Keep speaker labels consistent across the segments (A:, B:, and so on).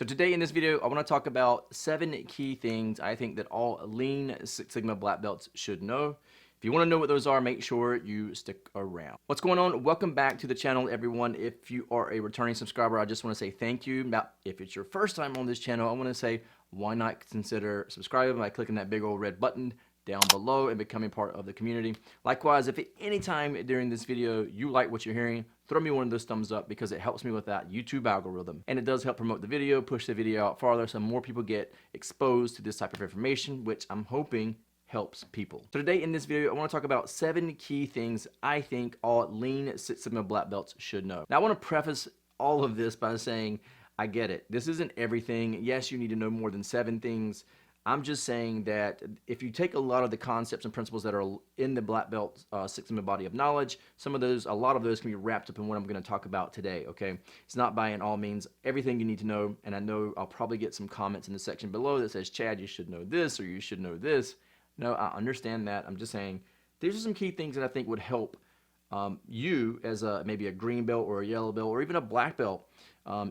A: So today in this video, I want to talk about 7 key things I think that all Lean Six Sigma Black Belts should know. If you want to know what those are, make sure you stick around. What's going on? Welcome back to the channel, everyone. If you are a returning subscriber, I just want to say thank you. Now, if it's your first time on this channel, I want to say, why not consider subscribing by clicking that big old red button down below and becoming part of the community. Likewise, if at any time during this video you like what you're hearing, throw me one of those thumbs up because it helps me with that YouTube algorithm. And it does help promote the video, push the video out farther so more people get exposed to this type of information, which I'm hoping helps people. So today in this video, I want to talk about 7 key things I think all Lean Six Sigma Black Belts should know. Now I want to preface all of this by saying, I get it. This isn't everything. Yes, you need to know more than 7 things. I'm just saying that if you take a lot of the concepts and principles that are in the Black Belt Six Sigma body of knowledge, a lot of those can be wrapped up in what I'm going to talk about today, okay? It's not by all means everything you need to know, and I know I'll probably get some comments in the section below that says, Chad, you should know this or you should know this. No, I understand that. I'm just saying these are some key things that I think would help you as maybe a green belt or a yellow belt or even a black belt.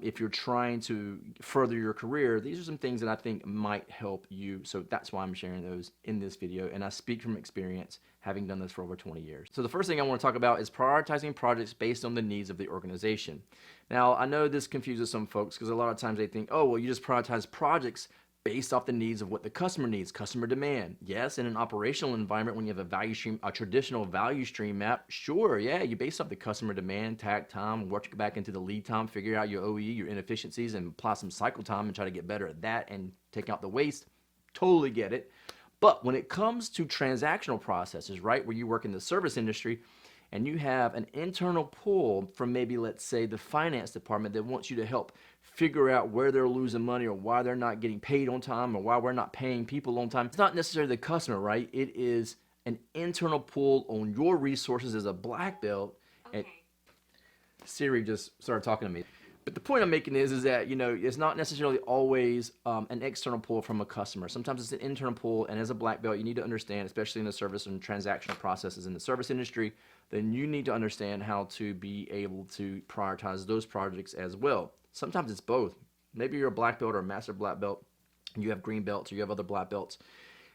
A: If you're trying to further your career, these are some things that I think might help you. So that's why I'm sharing those in this video. And I speak from experience, having done this for over 20 years. So the first thing I want to talk about is prioritizing projects based on the needs of the organization. Now, I know this confuses some folks because a lot of times they think, oh, well, you just prioritize projects based off the needs of what the customer needs, customer demand. Yes, in an operational environment, when you have a value stream, a traditional value stream map, sure, yeah, you base off the customer demand, takt time, work back into the lead time, figure out your OE, your inefficiencies, and apply some cycle time and try to get better at that and take out the waste. Totally get it. But when it comes to transactional processes, right, where you work in the service industry, and you have an internal pull from maybe, let's say, the finance department that wants you to help figure out where they're losing money or why they're not getting paid on time or why we're not paying people on time. It's not necessarily the customer, right? It is an internal pull on your resources as a black belt. Okay. And Siri just started talking to me. But the point I'm making is that, you know, it's not necessarily always an external pull from a customer. Sometimes it's an internal pull, and as a black belt, you need to understand, especially in the service and transactional processes in the service industry, then you need to understand how to be able to prioritize those projects as well. Sometimes it's both. Maybe you're a black belt or a master black belt, and you have green belts or you have other black belts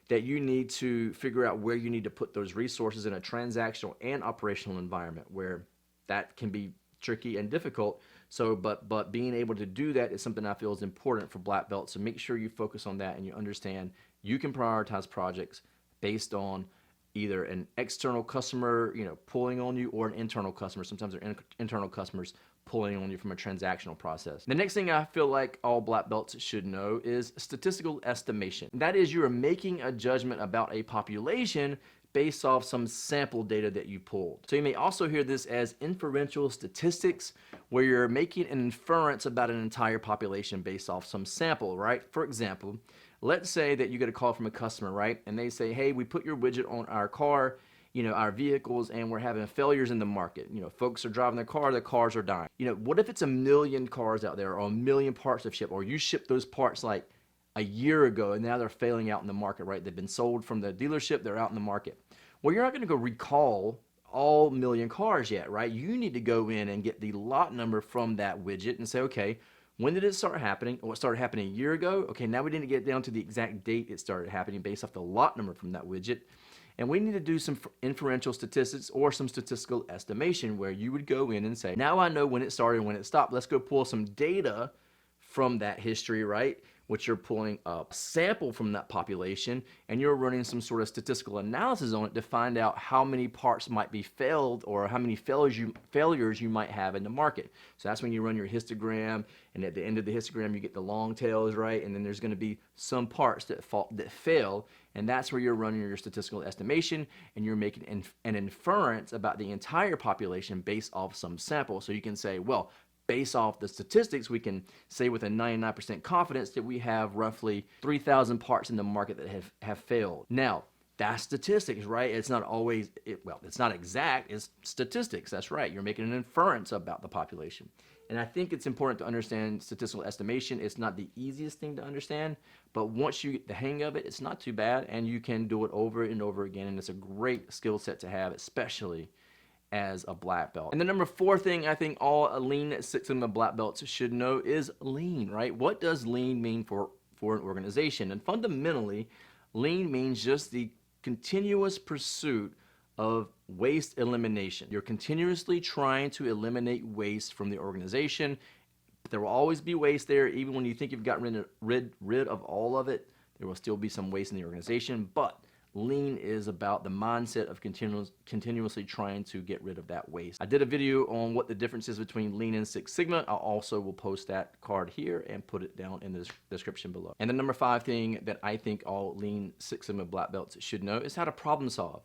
A: that you need to figure out where you need to put those resources in a transactional and operational environment where that can be tricky and difficult. So, but being able to do that is something I feel is important for black belts. So make sure you focus on that and you understand you can prioritize projects based on either an external customer, you know, pulling on you, or an internal customer. Sometimes they're internal customers pulling on you from a transactional process. The next thing I feel like all black belts should know is statistical estimation. That is, you are making a judgment about a population based off some sample data that you pulled. So you may also hear this as inferential statistics, where you're making an inference about an entire population based off some sample, right? For example, let's say that you get a call from a customer, right? And they say, hey, we put your widget on our car, you know, our vehicles, and we're having failures in the market. You know, folks are driving their cars are dying. You know, what if it's 1 million cars out there or 1 million parts have shipped, or you ship those parts like a year ago and now they're failing out in the market, right? They've been sold from the dealership, they're out in the market. Well, you're not going to go recall all 1 million cars yet, right? You need to go in and get the lot number from that widget and say, okay, when did it start happening? Well, it started happening a year ago. Okay, now we need to get down to the exact date it started happening based off the lot number from that widget. And we need to do some inferential statistics or some statistical estimation where you would go in and say, now I know when it started and when it stopped. Let's go pull some data from that history, right? Which you're pulling a sample from that population, and you're running some sort of statistical analysis on it to find out how many parts might be failed or how many failures you might have in the market. So that's when you run your histogram, and at the end of the histogram you get the long tails, right? And then there's going to be some parts that fail, and that's where you're running your statistical estimation, and you're making an inference about the entire population based off some sample. So you can say, well, based off the statistics, we can say with a 99% confidence that we have roughly 3,000 parts in the market that have failed. Now, that's statistics, right? It's not always, well, it's not exact, it's statistics. That's right. You're making an inference about the population. And I think it's important to understand statistical estimation. It's not the easiest thing to understand, but once you get the hang of it, it's not too bad, and you can do it over and over again, and it's a great skill set to have, especially as a black belt. And the number 4 thing I think all Lean Six Sigma black belts should know is lean, right? What does lean mean for an organization? And fundamentally, lean means just the continuous pursuit of waste elimination. You're continuously trying to eliminate waste from the organization. There will always be waste there. Even when you think you've gotten rid of all of it, there will still be some waste in the organization. But lean is about the mindset of continuously trying to get rid of that waste. I did a video on what the difference is between lean and Six Sigma. I also will post that card here and put it down in the description below. And the number 5 thing that I think all Lean Six Sigma black belts should know is how to problem solve.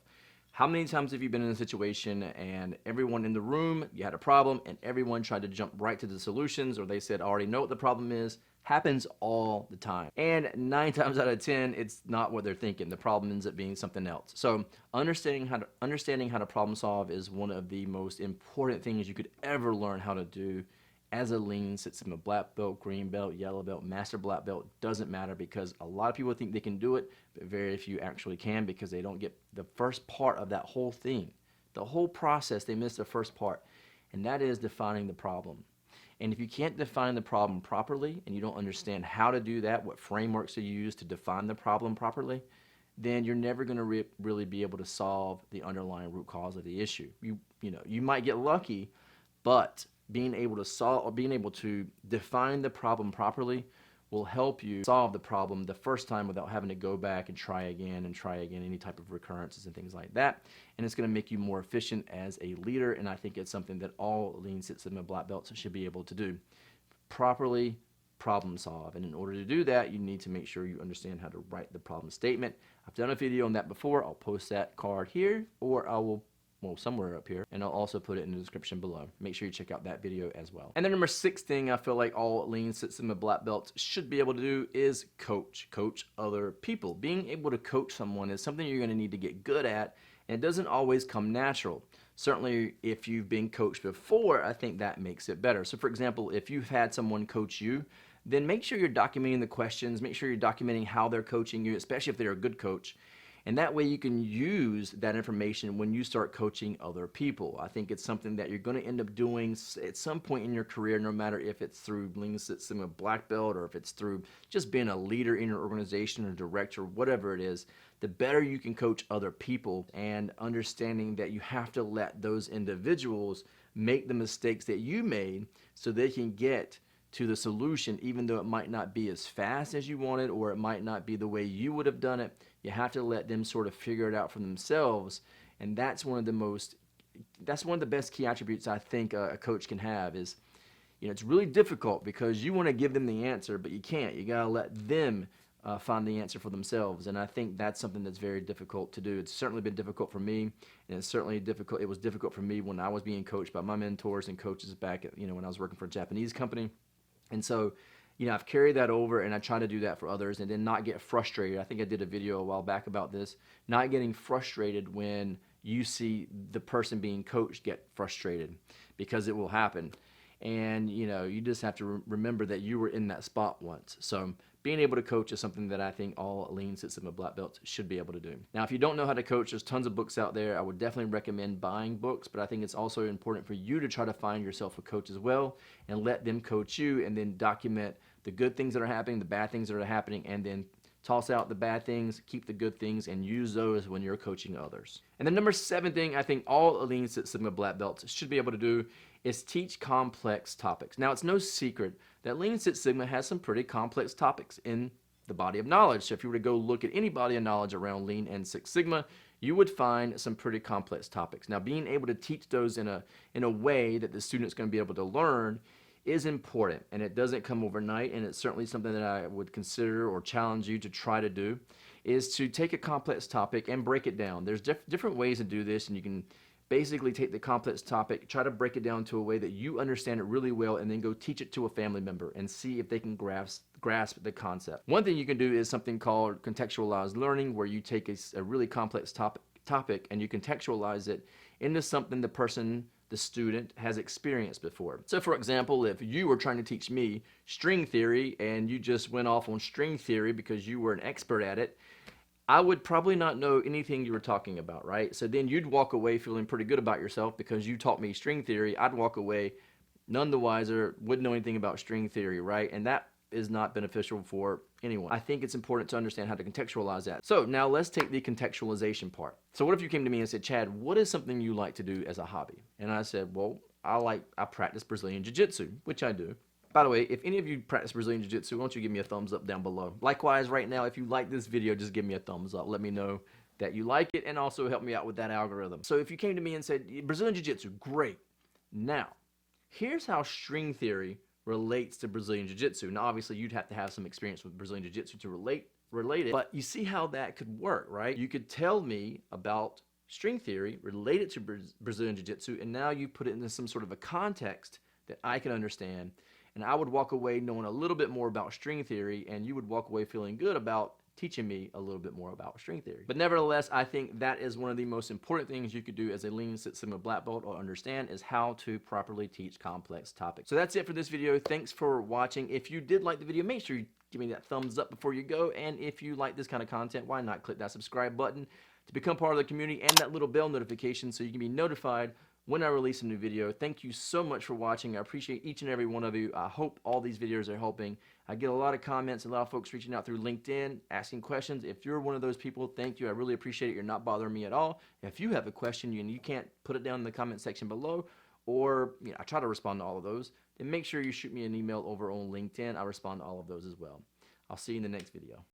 A: How many times have you been in a situation and everyone in the room, you had a problem and everyone tried to jump right to the solutions, or they said, I already know what the problem is? Happens all the time. And 9 times out of 10, it's not what they're thinking. The problem ends up being something else. So understanding how to problem solve is one of the most important things you could ever learn how to do as a Lean Six Sigma black belt, green belt, yellow belt, master black belt. Doesn't matter, because a lot of people think they can do it, but very few actually can, because they don't get the first part of that whole thing. The whole process, they miss the first part, and that is defining the problem. And if you can't define the problem properly and you don't understand how to do that, what frameworks to use to define the problem properly, then you're never going to really be able to solve the underlying root cause of the issue. You might get lucky, but being able to solve, or being able to define the problem properly, will help you solve the problem the first time without having to go back and try again, any type of recurrences and things like that. And it's going to make you more efficient as a leader, and I think it's something that all Lean Six Sigma black belts should be able to do. Properly problem solve. And in order to do that, you need to make sure you understand how to write the problem statement. I've done a video on that before. I'll post that card here, or I will somewhere up here, and I'll also put it in the description below. Make sure you check out that video as well. And the number 6 thing I feel like all Lean Six Sigma black belts should be able to do is coach other people. Being able to coach someone is something you're going to need to get good at, and it doesn't always come natural. Certainly, if you've been coached before, I think that makes it better. So for example, if you've had someone coach you, then make sure you're documenting the questions, make sure you're documenting how they're coaching you, especially if they're a good coach. And that way you can use that information when you start coaching other people. I think it's something that you're going to end up doing at some point in your career, no matter if it's through Lean Six Sigma black belt or if it's through just being a leader in your organization or director, whatever it is. The better you can coach other people, and understanding that you have to let those individuals make the mistakes that you made so they can get to the solution, even though it might not be as fast as you wanted, or it might not be the way you would have done it. You have to let them sort of figure it out for themselves, and that's one of the best key attributes I think a coach can have. Is, it's really difficult because you want to give them the answer, but you can't. You gotta let them find the answer for themselves, and I think that's something that's very difficult to do. It's certainly been difficult for me, and it's certainly difficult. It was difficult for me when I was being coached by my mentors and coaches back at, when I was working for a Japanese company. And so, I've carried that over, and I try to do that for others, and then not get frustrated. I think I did a video a while back about this, not getting frustrated when you see the person being coached get frustrated, because it will happen. And, you just have to remember that you were in that spot once. So being able to coach is something that I think all Lean Six Sigma black belts should be able to do. Now, if you don't know how to coach, there's tons of books out there. I would definitely recommend buying books, but I think it's also important for you to try to find yourself a coach as well, and let them coach you, and then document the good things that are happening, the bad things that are happening, and then toss out the bad things, keep the good things, and use those when you're coaching others. And the number 7 thing I think all Lean Six Sigma black belts should be able to do is teach complex topics. Now, it's no secret that Lean Six Sigma has some pretty complex topics in the body of knowledge. So if you were to go look at any body of knowledge around Lean and Six Sigma, you would find some pretty complex topics. Now, being able to teach those in a way that the student's going to be able to learn is important, and it doesn't come overnight, and it's certainly something that I would consider or challenge you to try to do, is to take a complex topic and break it down. There's different ways to do this, and you can basically take the complex topic, try to break it down to a way that you understand it really well, and then go teach it to a family member and see if they can grasp the concept. One thing you can do is something called contextualized learning, where you take a really complex topic and you contextualize it into something the student has experienced before. So for example, if you were trying to teach me string theory and you just went off on string theory because you were an expert at it, I would probably not know anything you were talking about, right? So then you'd walk away feeling pretty good about yourself because you taught me string theory. I'd walk away none the wiser, wouldn't know anything about string theory, right? And that is not beneficial for anyone. I think it's important to understand how to contextualize that. So now let's take the contextualization part. So what if you came to me and said, Chad, what is something you like to do as a hobby? And I said, well, I practice Brazilian Jiu-Jitsu, which I do. By the way, if any of you practice Brazilian Jiu-Jitsu, why don't you give me a thumbs up down below. Likewise, right now, if you like this video, just give me a thumbs up. Let me know that you like it and also help me out with that algorithm. So if you came to me and said, Brazilian Jiu-Jitsu, great. Now, here's how string theory relates to Brazilian Jiu-Jitsu. Now, obviously, you'd have to have some experience with Brazilian Jiu-Jitsu to relate it, but you see how that could work, right? You could tell me about string theory related to Brazilian Jiu-Jitsu, and now you put it into some sort of a context that I can understand, and I would walk away knowing a little bit more about string theory, and you would walk away feeling good about teaching me a little bit more about string theory. But nevertheless, I think that is one of the most important things you could do as a Lean Six Sigma black belt or understand is how to properly teach complex topics. So that's it for this video. Thanks for watching. If you did like the video, make sure you give me that thumbs up before you go. And if you like this kind of content, why not click that subscribe button to become part of the community and that little bell notification so you can be notified when I release a new video. Thank you so much for watching. I appreciate each and every one of you. I hope all these videos are helping. I get a lot of comments, a lot of folks reaching out through LinkedIn, asking questions. If you're one of those people, thank you. I really appreciate it. You're not bothering me at all. If you have a question and you can't put it down in the comment section below, or I try to respond to all of those, then make sure you shoot me an email over on LinkedIn. I respond to all of those as well. I'll see you in the next video.